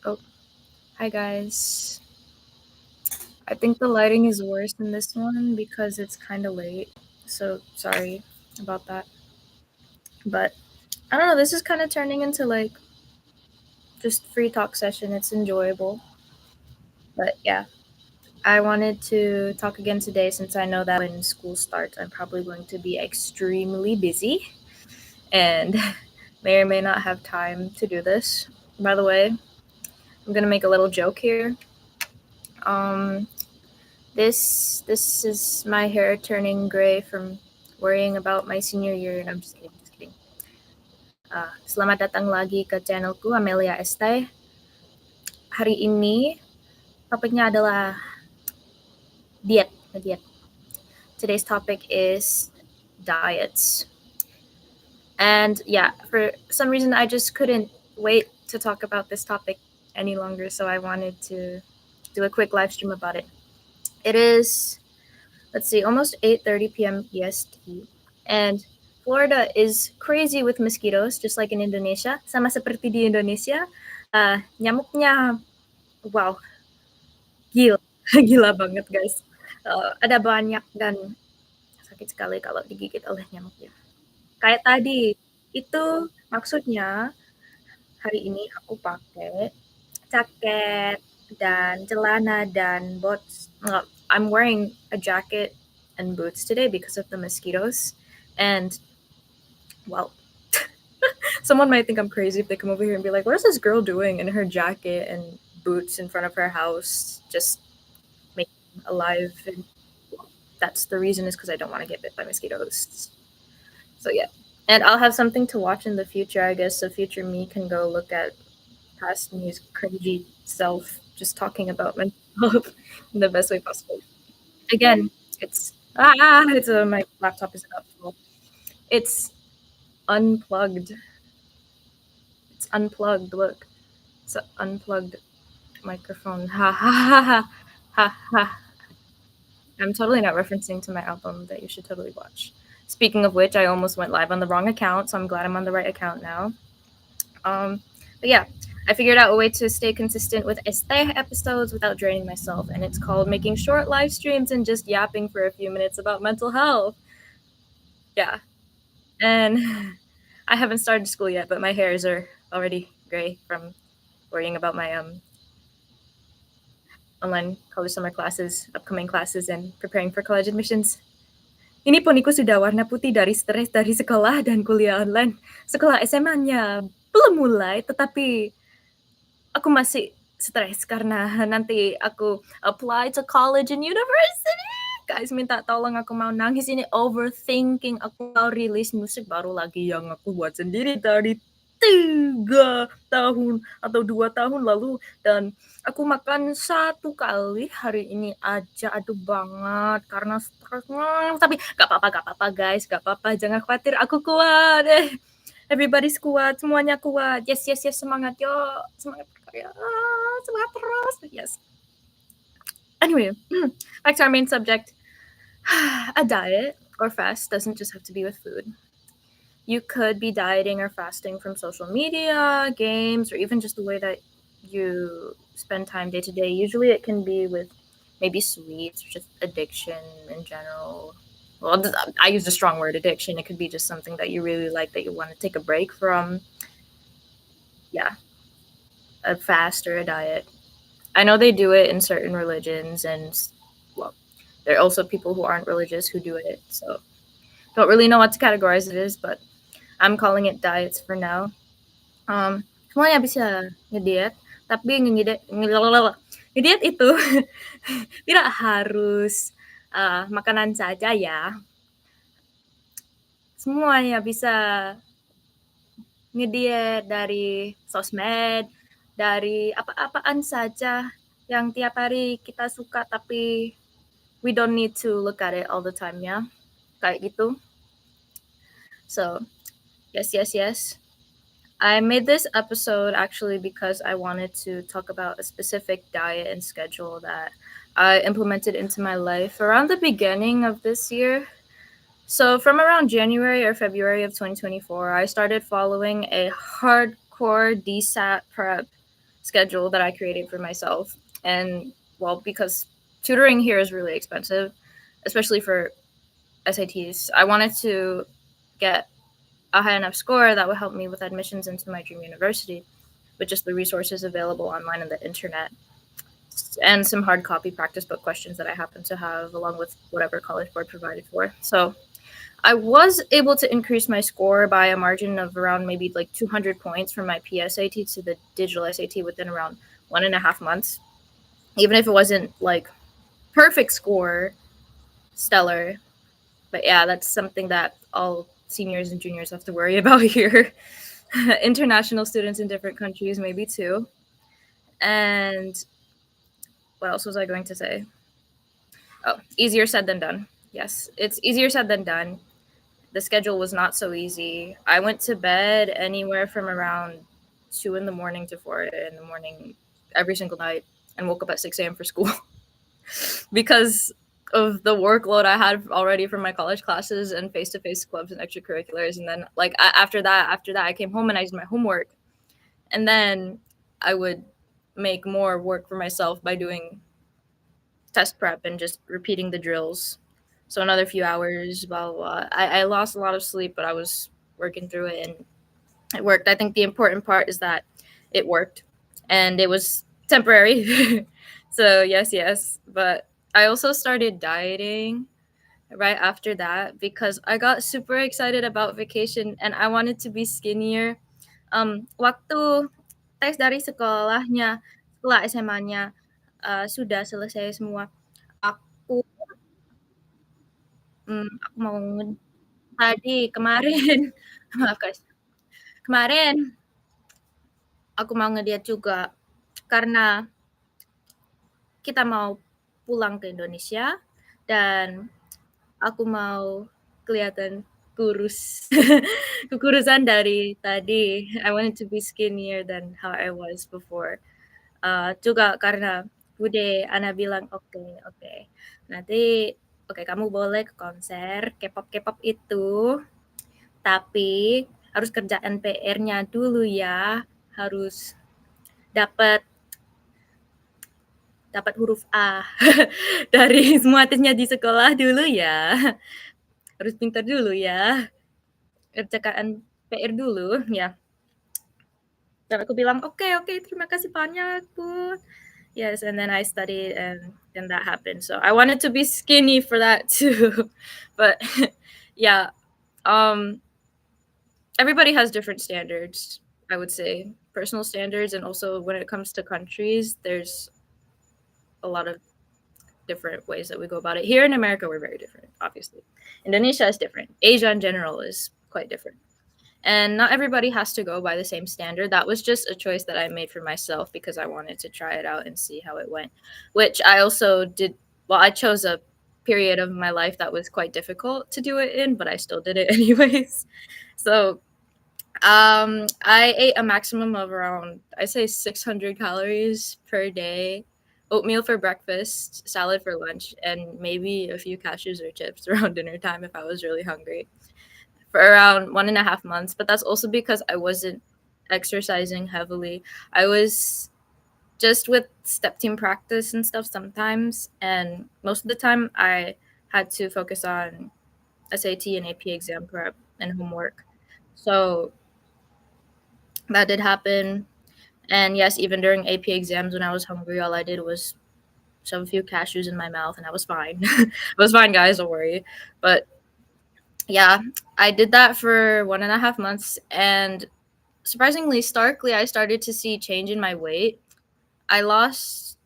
Oh, hi guys. I think the lighting is worse in this one because it's kind of late. So sorry about that. But I don't know, this is kind of turning into like just free talk session. It's enjoyable. But yeah, I wanted to talk again today since I know that when school starts, I'm probably going to be extremely busy and may or may not have time to do this. By the way, I'm going to make a little joke here. Um this is my hair turning gray from worrying about my senior year, and I'm just kidding, just kidding. Selamat datang lagi ke channelku Amelia Es Teh. Hari ini topiknya adalah diet, diet. Today's topic is diets. And yeah, for some reason I just couldn't wait to talk about this topic any longer, so I wanted to do a quick live stream about it. It is, let's see, almost 8:30 p.m. EST. And Florida is crazy with mosquitoes, just like in Indonesia. Sama seperti di Indonesia, nyamuknya, wow, gila, gila banget guys. Ada banyak dan sakit sekali kalau digigit oleh nyamuknya. Kayak tadi, itu maksudnya hari ini aku pakai jaket dan celana dan boots. I'm wearing a jacket and boots today because of the mosquitoes. And well, someone might think I'm crazy if they come over here and be like, "What is this girl doing in her jacket and boots in front of her house, just making alive?" And well, that's the reason is because I don't want to get bit by mosquitoes. So yeah, and I'll have something to watch in the future. I guess so future me can go look at past me's cringy self just talking about mental health in the best way possible. Again, my laptop is about full. It's unplugged. It's unplugged. Look, it's an unplugged microphone. Ha ha ha ha ha ha. I'm totally not referencing to my album that you should totally watch. Speaking of which, I almost went live on the wrong account, so I'm glad I'm on the right account now. But yeah, I figured out a way to stay consistent with Esteh episodes without draining myself, and it's called making short live streams and just yapping for a few minutes about mental health. Yeah, and I haven't started school yet, but my hairs are already gray from worrying about my online college summer classes, upcoming classes, and preparing for college admissions. Ini poniku sudah warna putih dari stres dari sekolah dan kuliah online. Sekolah SMA-nya belum mulai, tetapi aku masih stres karena nanti aku apply to college and university. Guys, minta tolong, aku mau nangis ini, overthinking. Aku mau rilis musik baru lagi yang aku buat sendiri dari 3 tahun atau 2 tahun lalu, dan aku makan 1 kali hari ini aja. Aduh banget karena stres. Tapi gak apa-apa guys, gak apa-apa, jangan khawatir, aku kuat. Everybody's kuat, semuanya kuat. Yes, semangat, yuk, semangat berkarya, semangat terus. Yes. Anyway, back to our main subject. A diet or fast doesn't just have to be with food. You could be dieting or fasting from social media, games, or even just the way that you spend time day to day. Usually it can be with maybe sweets or just addiction in general. Well, I use the strong word addiction. It could be just something that you really like that you want to take a break from. Yeah, a fast or a diet. I know they do it in certain religions, and well, there are also people who aren't religious who do it. So don't really know what to categorize it as, but I'm calling it diets for now. Semuanya bisa ngediet, tapi ngediet itu tidak harus makanan saja ya. Semuanya bisa ngediet dari sosmed, dari apa-apaan saja yang tiap hari kita suka, tapi we don't need to look at it all the time, ya. Kayak gitu. So, yes. I made this episode actually because I wanted to talk about a specific diet and schedule that I implemented into my life around the beginning of this year. So, from around January or February of 2024, I started following a hardcore DSAT prep schedule that I created for myself. And well, because tutoring here is really expensive, especially for SATs, I wanted to get a high enough score that would help me with admissions into my dream university with just the resources available online on the internet and some hard copy practice book questions that I happen to have, along with whatever College Board provided for. So I was able to increase my score by a margin of around maybe like 200 points from my PSAT to the digital SAT within around 1.5 months. Even if it wasn't like perfect score, stellar. But yeah, that's something that all seniors and juniors have to worry about here. International students in different countries, maybe too. And what else was I going to say? Oh, easier said than done. Yes, it's easier said than done. The schedule was not so easy. I went to bed anywhere from around 2 in the morning to 4 in the morning every single night and woke up at 6 a.m. for school because of the workload I had already from my college classes and face-to-face clubs and extracurriculars. And then like after that, I came home and I did my homework, and then I would make more work for myself by doing test prep and just repeating the drills. So another few hours, blah, blah, blah. I lost a lot of sleep, but I was working through it and it worked. I think the important part is that it worked and it was temporary. So, yes, yes. But I also started dieting right after that because I got super excited about vacation and I wanted to be skinnier. Waktu tes dari sekolah SMA-nya sudah selesai semua. Aku aku mau tadi kemarin maaf guys, kemarin aku mau ngediet juga karena kita mau pulang ke Indonesia dan aku mau kelihatan kurus. Kekurusan dari tadi. I wanted to be skinnier than how I was before. Juga karena Bude, Ana bilang, "Oke, oke. Nanti oke kamu boleh ke konser K-pop itu, tapi harus kerjaan PR-nya dulu ya. Harus dapat dapat huruf A dari semua tesnya di sekolah dulu ya. Harus pintar dulu ya. Kerjakan PR dulu ya." Dan aku bilang, "Oke, oke, terima kasih banyak, Bu." Yes, and then I studied and then that happened. So I wanted to be skinny for that too. But yeah, um everybody has different standards, I would say. Personal standards, and also when it comes to countries, there's a lot of different ways that we go about it. Here in America, we're very different, obviously. Indonesia is different. Asia in general is quite different. And not everybody has to go by the same standard. That was just a choice that I made for myself because I wanted to try it out and see how it went, which I also did. Well, I chose a period of my life that was quite difficult to do it in, but I still did it anyways. So I ate a maximum of around, I say 600 calories per day. Oatmeal for breakfast, salad for lunch, and maybe a few cashews or chips around dinner time if I was really hungry for around 1.5 months. But that's also because I wasn't exercising heavily. I was just with step team practice and stuff sometimes, and most of the time I had to focus on SAT and AP exam prep and homework. So that did happen. And yes, even during AP exams when I was hungry, all I did was shove a few cashews in my mouth and I was fine. I was fine, guys, don't worry. But yeah, I did that for 1.5 months, and surprisingly, starkly, I started to see change in my weight. I lost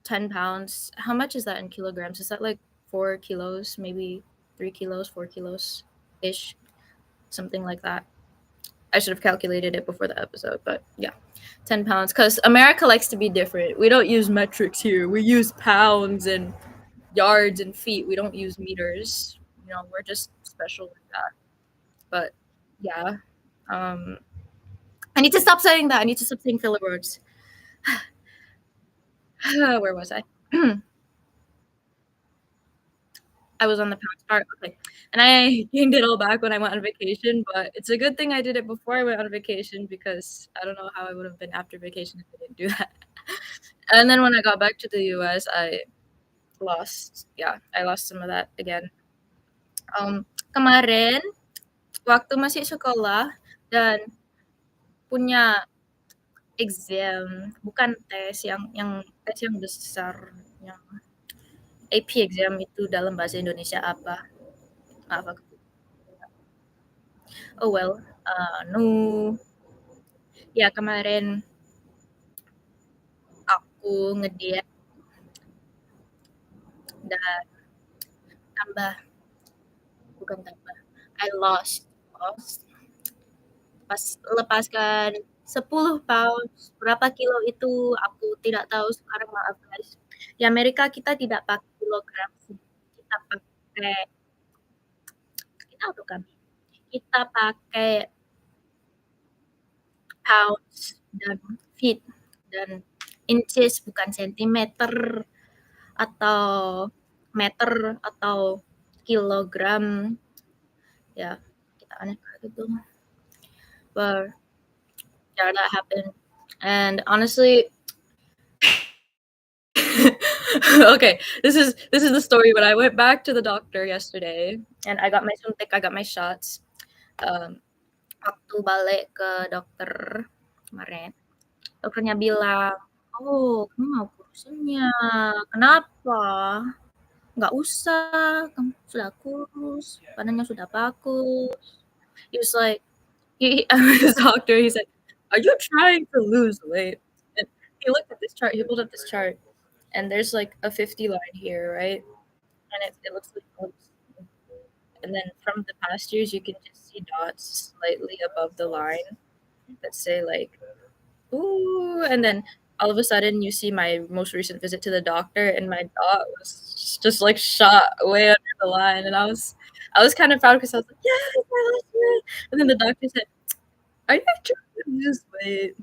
10 pounds. How much is that in kilograms? Is that like 4 kilos, maybe 3 kilos, 4 kilos ish, something like that? I should have calculated it before the episode, but yeah, 10 pounds. Because America likes to be different. We don't use metrics here, we use pounds and yards and feet. We don't use meters. We're just special with that. But yeah, um, I need to stop saying that. I need to stop saying filler words. Where was I? I was on the pound part, okay, and I gained it all back when I went on vacation, but it's a good thing I did it before I went on vacation because I don't know how I would have been after vacation if I didn't do that. And then when I got back to the US, I lost some of that again. Kemarin waktu masih sekolah dan punya exam, bukan tes yang tes yang besar, yang AP exam itu dalam bahasa Indonesia apa? Maaf aku. Oh well, no. Ya kemarin aku ngediet dan tambah, bukan tambah, I lost pas lepaskan 10 pounds, berapa kilo itu aku tidak tahu sekarang, maaf guys. Di Amerika kita tidak pakai kilogram sih, kita pakai, kita atau kami? Kita pakai pounds dan feet dan inches, bukan sentimeter atau meter atau kilogram. Ya, kita aneh gitu. But yeah, that happened. And honestly, okay, this is the story. When I went back to the doctor yesterday, and I got my suntik, I got my shots. Waktu balik ke dokter kemarin, dokternya bilang, "Oh, kamu mau kurusinnya? Kenapa? Nggak usah, kamu sudah kurus, badannya sudah bagus." He was like, this doctor, he's like, "Are you trying to lose weight?" And he looked at this chart, he pulled up this chart, and there's like a 50 line here, right? And it looks like oops. And then from the past years, you can just see dots slightly above the line that say like, ooh, and then all of a sudden you see my most recent visit to the doctor, and my dot was just like shot way under the line, and I was kind of proud because I was like, yes, I lost weight. And then the doctor said, "Are you trying to lose weight?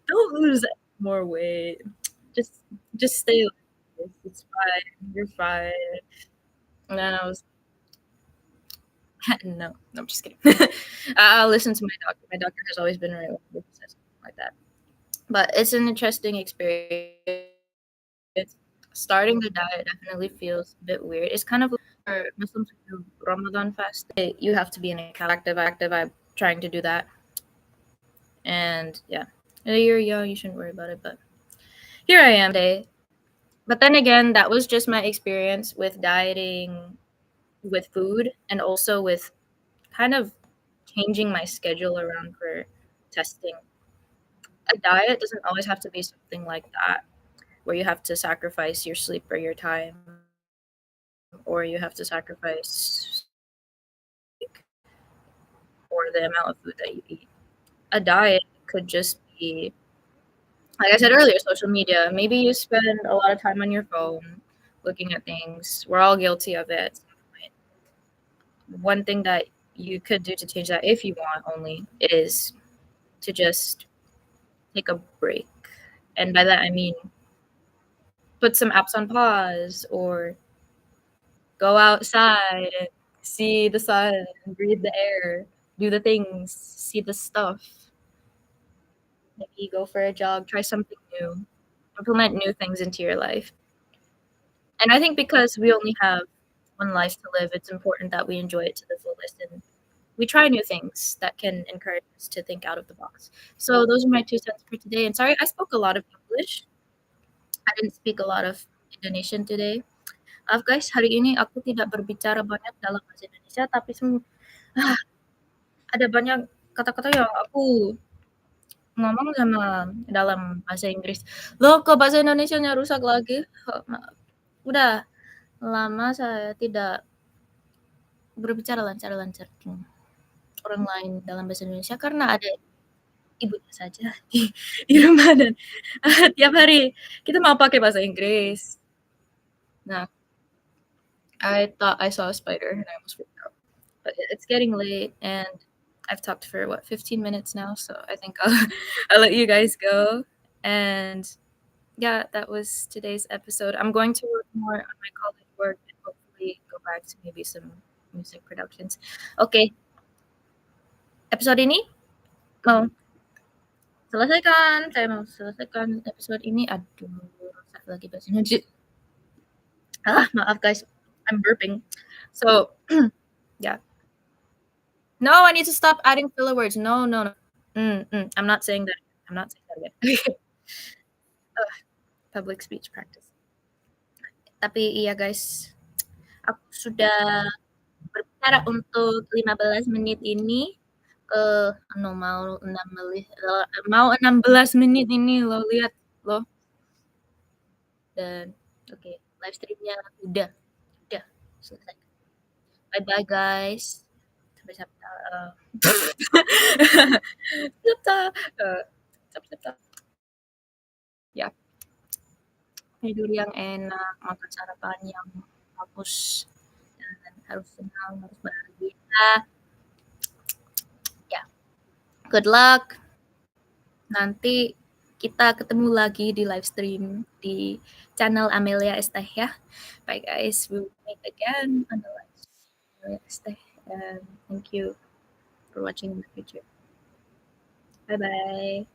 Don't lose more weight. Just just stay like this. It's fine. You're fine." And then I was no, no, I'm just kidding. I'll listen to my doctor. My doctor has always been right when he says something like that. But it's an interesting experience. Starting the diet definitely feels a bit weird. It's kind of like for Muslims who do Ramadan fast. You have to be in a active. I'm trying to do that. And yeah, you're young, you shouldn't worry about it. But here I am today. But then again, that was just my experience with dieting with food and also with kind of changing my schedule around for testing. A diet doesn't always have to be something like that, where you have to sacrifice your sleep or your time, or you have to sacrifice or the amount of food that you eat. A diet could just be, like I said earlier, social media. Maybe you spend a lot of time on your phone looking at things. We're all guilty of it at some point. One thing that you could do to change that, if you want only, is to just take a break. And by that I mean put some apps on pause or go outside and see the sun, breathe the air, do the things, see the stuff. Maybe go for a jog, try something new, implement new things into your life. And I think because we only have one life to live, it's important that we enjoy it to the fullest and we try new things that can encourage us to think out of the box. So those are my 2 cents for today. And sorry, I spoke a lot of English. I didn't speak a lot of Indonesian today. Maaf guys, hari ini aku tidak berbicara banyak dalam bahasa Indonesia, tapi ada banyak kata-kata yang aku ngomong sama dalam bahasa Inggris. Loh, kok bahasa Indonesianya rusak lagi? Maaf. Udah lama saya tidak berbicara lancar-lancar dengan orang lain dalam bahasa Indonesia karena ada ibunya saja di rumah dan tiap hari kita mau pakai bahasa Inggris. Nah, I thought I saw a spider and I almost freaked out. But it's getting late and I've talked for what 15 minutes now, so I think I'll let you guys go. And yeah, that was today's episode. I'm going to work more on my college work and hopefully nanti go back to maybe some music productions. Oke, episode ini mau selesaikan. Saya mau selesaikan episode ini. Aduh, rusak lagi bahasa Indonesia. Maaf guys, I'm burping. So, yeah. No, I need to stop adding filler words. No, no, no. I'm not saying that. I'm not saying that again. Public speech practice. Tapi iya guys, aku sudah berbicara untuk 15 menit ini. Ano, mau 16 menit ini lo lihat lo. Dan oke, live streamnya udah selesai. Bye bye guys. Sampai Sabtu. Sabtu. Ya, tidur yang enak, makan sarapan yang bagus, dan harus senang, harus bahagia. Ya, good luck. Nanti kita ketemu lagi di live stream di channel Amelia Es Teh ya. Bye guys, we will meet again on the live stream Amelia Es Teh. And thank you for watching in the future. Bye bye.